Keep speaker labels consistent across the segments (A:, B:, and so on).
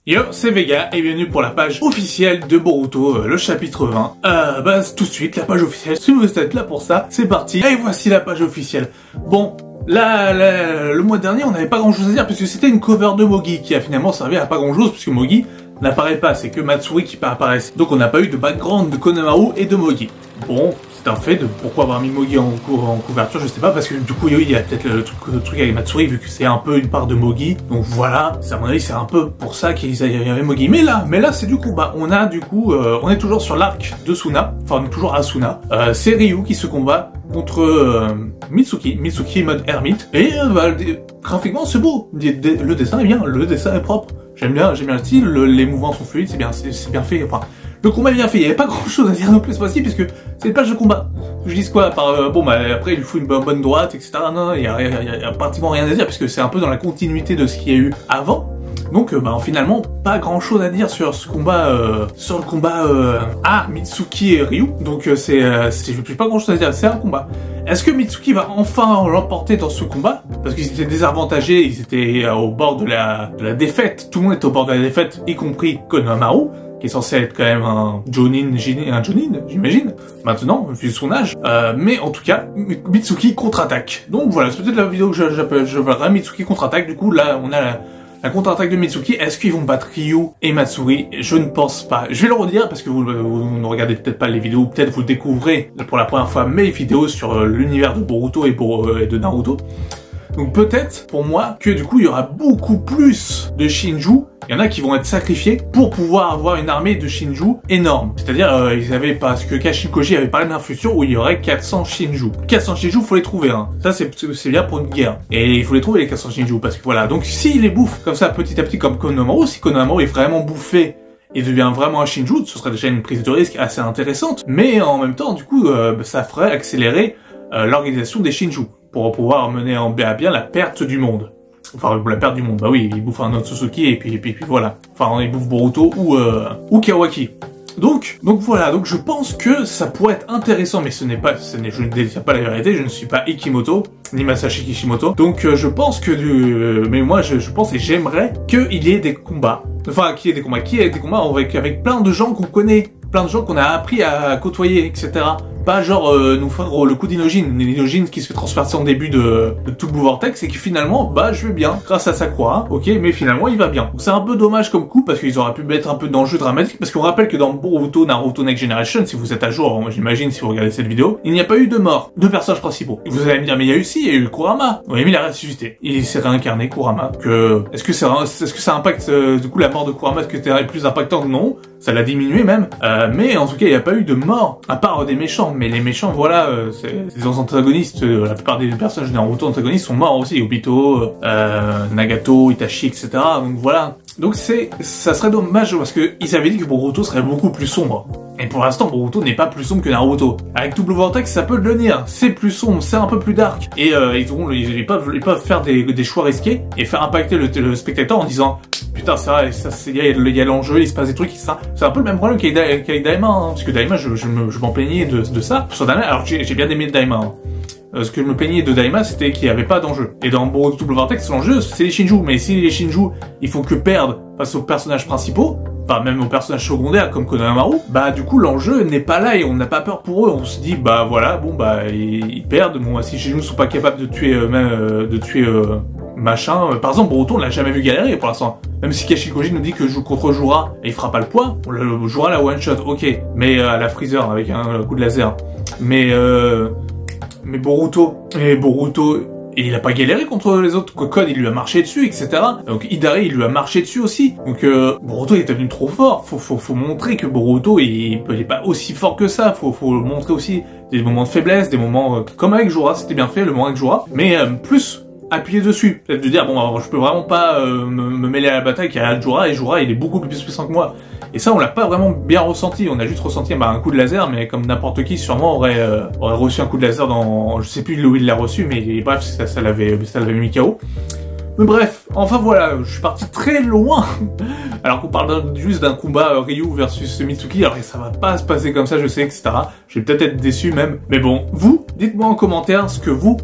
A: Yo, c'est Vega et bienvenue pour la page officielle de Boruto, le chapitre 20. Tout de suite, la page officielle, si vous êtes là pour ça, c'est parti. Et voici la page officielle. Bon, là, le mois dernier, on n'avait pas grand chose à dire puisque c'était une cover de Mogi qui a finalement servi à pas grand chose puisque Mogi n'apparaît pas, c'est que Matsuri qui apparaît. Donc on n'a pas eu de background de Konohamaru et de Mogi. Bon, c'est un fait de pourquoi avoir mis Mogi en couverture, je sais pas, parce que du coup il y a peut-être le truc avec Matsuri vu que c'est un peu une part de Mogi. Donc voilà, à mon avis c'est un peu pour ça qu'il y avait Mogi. Mais là c'est du combat. On a du coup, on est toujours sur l'arc de Suna, enfin on est toujours à Suna. C'est Ryu qui se combat contre Mitsuki mode ermite. Et graphiquement c'est beau, le dessin est bien, le dessin est propre. J'aime bien le style, les mouvements sont fluides, c'est bien fait. Enfin, le combat est bien fait, il n'y avait pas grand chose à dire non plus ce fois-ci, puisque c'est une page de combat. Je dis quoi, après il lui faut une bonne droite, etc. Non, il y a pratiquement rien à dire, puisque c'est un peu dans la continuité de ce qu'il y a eu avant. Donc, finalement, pas grand chose à dire sur ce combat, à Mitsuki et Ryu. Donc, j'ai pas grand chose à dire, c'est un combat. Est-ce que Mitsuki va enfin l'emporter dans ce combat? Parce qu'ils étaient désavantagés, ils étaient au bord de la défaite. Tout le monde était au bord de la défaite, y compris Konohamaru, qui est censé être quand même un Jonin, j'imagine, maintenant, vu son âge. Mais en tout cas, Mitsuki contre-attaque. Donc voilà, c'est peut-être la vidéo que j'appellerai Mitsuki contre-attaque. Du coup, là, on a la contre-attaque de Mitsuki. Est-ce qu'ils vont battre Ryu et Matsuri? Je ne pense pas. Je vais le redire parce que vous ne regardez peut-être pas les vidéos, peut-être vous découvrez pour la première fois mes vidéos sur l'univers de Boruto et de Naruto. Donc peut-être, pour moi, que du coup, il y aura beaucoup plus de Shinju. Il y en a qui vont être sacrifiés pour pouvoir avoir une armée de Shinju énorme. C'est-à-dire, parce que Kashikoji avait parlé d'un futur où il y aurait 400 Shinju. 400 Shinju, faut les trouver, hein. Ça, c'est bien pour une guerre. Et il faut les trouver, les 400 Shinju, parce que voilà. Donc, s'il les bouffe comme ça, petit à petit, comme Konohamaru, si Konohamaru est vraiment bouffé et devient vraiment un Shinju, ce serait déjà une prise de risque assez intéressante. Mais en même temps, du coup, ça ferait accélérer l'organisation des Shinju pour pouvoir mener à bien la perte du monde. Enfin, la perte du monde, bah oui, il bouffe un autre Suzuki et puis voilà. Enfin, il bouffe Boruto ou Kawaki. Donc voilà, donc je pense que ça pourrait être intéressant, mais je ne détiens pas la vérité, je ne suis pas Ikimoto, ni Masashi Kishimoto. Donc je pense que mais moi je pense et j'aimerais qu'il y ait des combats. Enfin, qu'il y ait des combats avec plein de gens qu'on connaît, plein de gens qu'on a appris à côtoyer, etc. Pas genre nous faire le coup d'Inojin qui se fait transpercer en début de tout Blue Vortex et qui finalement, je vais bien, grâce à Sakura, ok, mais finalement il va bien. Donc c'est un peu dommage comme coup parce qu'ils auraient pu mettre un peu d'enjeu dramatique parce qu'on rappelle que dans Boruto, Naruto Next Generation, si vous êtes à jour, j'imagine si vous regardez cette vidéo, il n'y a pas eu de mort de personnages principaux. Vous allez me dire mais il y a eu Kurama. Oui mais il a ressuscité. Il s'est réincarné Kurama. Est-ce que ça impacte du coup la mort de Kurama, est-ce que c'était plus impactant? Non. Ça l'a diminué même, mais en tout cas il n'y a pas eu de mort, à part des méchants, mais les méchants voilà, c'est des antagonistes, la plupart des personnages de Naruto antagonistes sont morts aussi, Obito, Nagato, Itachi, etc. Donc voilà, donc ça serait dommage parce que ils avaient dit que Boruto serait beaucoup plus sombre. Et pour l'instant, Boruto n'est pas plus sombre que Naruto. Avec tout Blue Vortex, ça peut le devenir. C'est plus sombre, c'est un peu plus dark. Et ils peuvent faire des choix risqués et faire impacter le spectateur en disant putain, c'est vrai, il y a l'enjeu, il se passe des trucs, ça. C'est un peu le même problème qu'avec Daima, hein, parce que Daima, je m'en plaignais de ça. Sur Daima, alors j'ai bien aimé Daima. Hein. Ce que je me plaignais de Daima, c'était qu'il n'y avait pas d'enjeu. Et dans Boruto Blue Vortex, l'enjeu, c'est les Shinju. Mais si les Shinju, il faut que perdre face aux personnages principaux, enfin même aux personnages secondaires comme Konohamaru, du coup l'enjeu n'est pas là et on n'a pas peur pour eux. On se dit voilà, ils perdent. Bon, si les Shinju sont pas capables de tuer machin. Par exemple, Boruto, on l'a jamais vu galérer pour l'instant. Même si Kashikoji nous dit que contre Jura, et il fera pas le poids, on jouera la one shot, ok. Mais à la Freezer avec un coup de laser. Mais Boruto, et il a pas galéré contre les autres. Code, il lui a marché dessus, etc. Donc Hidari, il lui a marché dessus aussi. Donc Boruto, il est devenu trop fort. Faut montrer que Boruto, il est pas aussi fort que ça. Faut montrer aussi des moments de faiblesse, des moments comme avec Jura, c'était bien fait, le moment avec Jura. Mais plus appuyer dessus, peut-être de dire je peux vraiment pas me mêler à la bataille qu'il y a Jura, et Jura il est beaucoup plus puissant que moi. Et ça on l'a pas vraiment bien ressenti, on a juste ressenti un coup de laser, mais comme n'importe qui sûrement aurait reçu un coup de laser dans, je sais plus où il l'a reçu, mais bref ça l'avait mis KO. Mais bref, enfin voilà, je suis parti très loin. Alors qu'on parle juste d'un combat Ryu versus Mitsuki, alors ça va pas se passer comme ça, je sais, etc. Je vais peut-être être déçu même. Mais bon, vous, dites-moi en commentaire ce que vous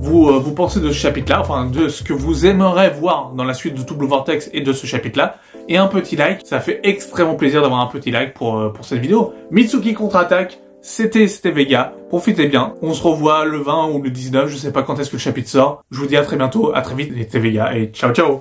A: pensez de ce chapitre-là, enfin de ce que vous aimeriez voir dans la suite de tout Blue Vortex et de ce chapitre-là. et un petit like. Ça fait extrêmement plaisir d'avoir un petit like pour cette vidéo. Mitsuki contre-attaque. C'était Vega. Profitez bien. On se revoit le 20 ou le 19. Je sais pas quand est-ce que le chapitre sort. Je vous dis à très bientôt. À très vite. C'était Vega et ciao ciao.